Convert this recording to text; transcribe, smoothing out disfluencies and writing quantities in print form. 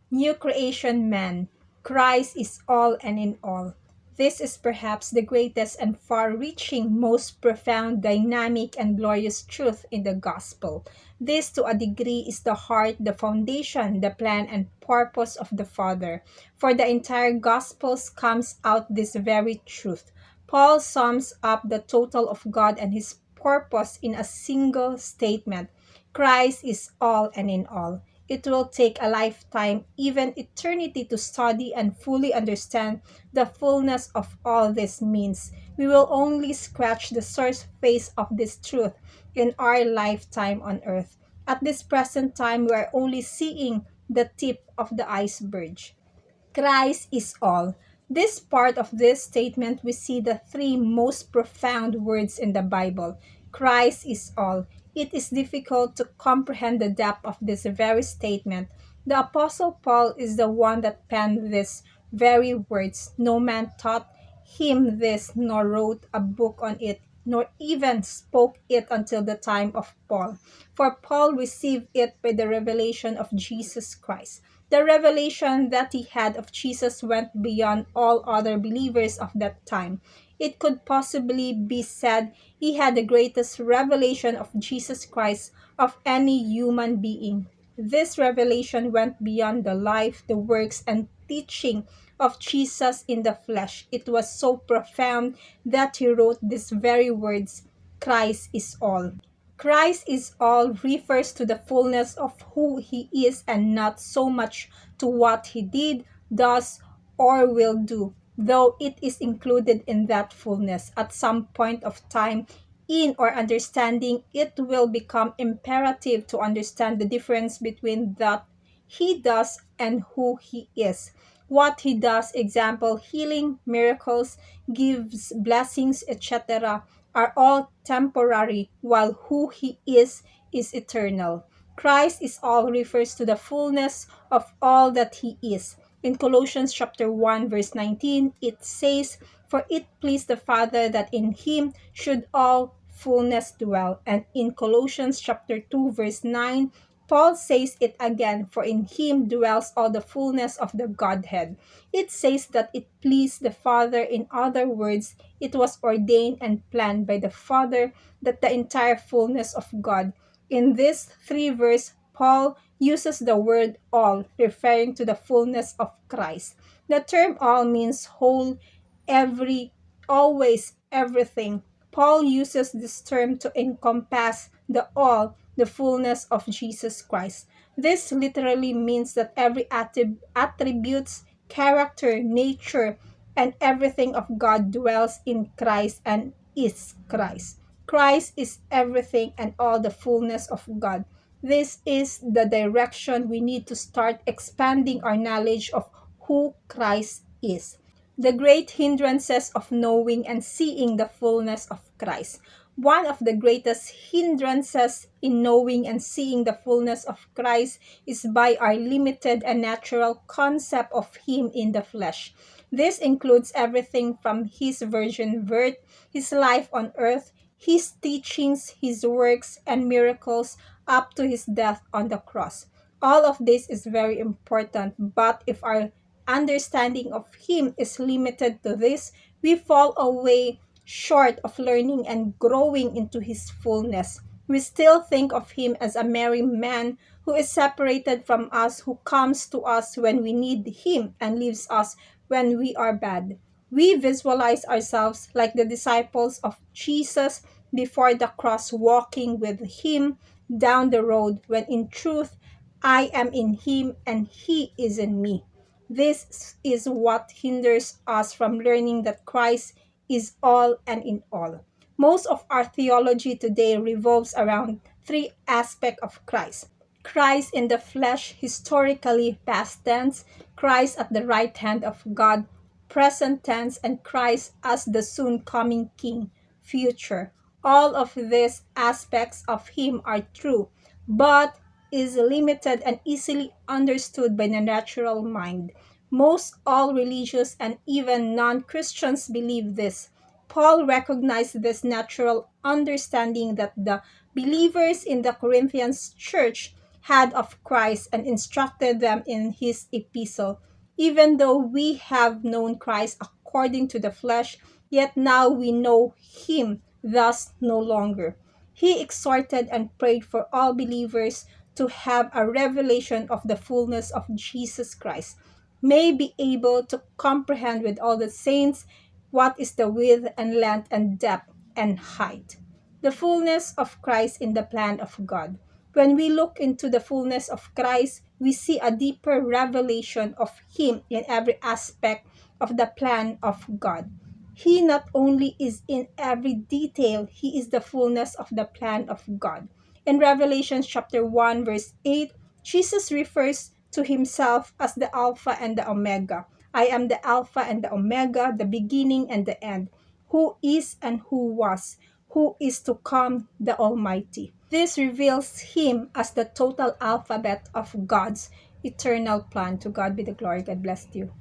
New creation man. Christ is all and in all. This is perhaps the greatest and far reaching, most profound, dynamic, and glorious truth in the gospel. This, to a degree, is the heart, the foundation, the plan, and purpose of the Father. For the entire gospels comes out this very truth. Paul sums up the total of God and his purpose in a single statement: Christ is all and in all. It will take a lifetime, even eternity, to study and fully understand the fullness of all this means. We will only scratch the surface of this truth in our lifetime on earth. At this present time, we are only seeing the tip of the iceberg. Christ is all. This part of this statement, we see the three most profound words in the Bible. Christ is all. It is difficult to comprehend the depth of this very statement. The Apostle Paul is the one that penned these very words. No man taught him this, nor wrote a book on it, nor even spoke it until the time of Paul. For Paul received it by the revelation of Jesus Christ. The revelation that he had of Jesus went beyond all other believers of that time. It could possibly be said he had the greatest revelation of Jesus Christ of any human being. This revelation went beyond the life, the works, and teaching of Jesus in the flesh. It was so profound that he wrote these very words: Christ is all. Christ is all refers to the fullness of who he is and not so much to what he did, does, or will do, though it is included in that fullness. At some point of time in our understanding, it will become imperative to understand the difference between that he does and who he is. What he does, example, healing, miracles, gives blessings, etc., are all temporary, while who he is eternal. Christ is all refers to the fullness of all that he is. In Colossians chapter 1 verse 19, it says, "For it pleased the Father that in him should all fullness dwell." And in Colossians chapter 2 verse 9, Paul says it again, "For in him dwells all the fullness of the Godhead." It says that it pleased the Father. In other words, it was ordained and planned by the Father that the entire fullness of God. In this three verse, Paul uses the word all, referring to the fullness of Christ. The term all means whole, every, always, everything. Paul uses this term to encompass the all, the fullness of Jesus Christ. This literally means that every attributes, character, nature, and everything of God dwells in Christ and is Christ. Christ is everything and all the fullness of God. This is the direction we need to start expanding our knowledge of who Christ is. The great hindrances of knowing and seeing the fullness of Christ. One of the greatest hindrances in knowing and seeing the fullness of Christ is by our limited and natural concept of Him in the flesh. This includes everything from His virgin birth, His life on earth, His teachings, His works, and miracles, up to His death on the cross. All of this is very important, but if our understanding of Him is limited to this, we fall away short of learning and growing into His fullness. We still think of Him as a merry man who is separated from us, who comes to us when we need Him and leaves us when we are bad. We visualize ourselves like the disciples of Jesus before the cross, walking with Him down the road, when in truth, I am in Him and He is in me. This is what hinders us from learning that Christ is all and in all. Most of our theology today revolves around three aspects of Christ: Christ in the flesh, historically past tense; Christ at the right hand of God, present tense; and Christ as the soon coming King, future. All of these aspects of Him are true, but is limited and easily understood by the natural mind. Most all religious and even non-Christians believe this. Paul recognized this natural understanding that the believers in the Corinthians church had of Christ and instructed them in his epistle. Even though we have known Christ according to the flesh, yet now we know him thus no longer. He exhorted and prayed for all believers to have a revelation of the fullness of Jesus Christ, may be able to comprehend with all the saints what is the width and length and depth and height. The fullness of Christ in the plan of God. When we look into the fullness of Christ, we see a deeper revelation of Him in every aspect of the plan of God. He not only is in every detail, He is the fullness of the plan of God. In Revelation chapter 1 verse 8, Jesus refers to Himself as the Alpha and the Omega. I am the Alpha and the Omega, the beginning and the end, who is and who was, who is to come, the Almighty. This reveals Him as the total alphabet of God's eternal plan. To God be the glory. God bless you.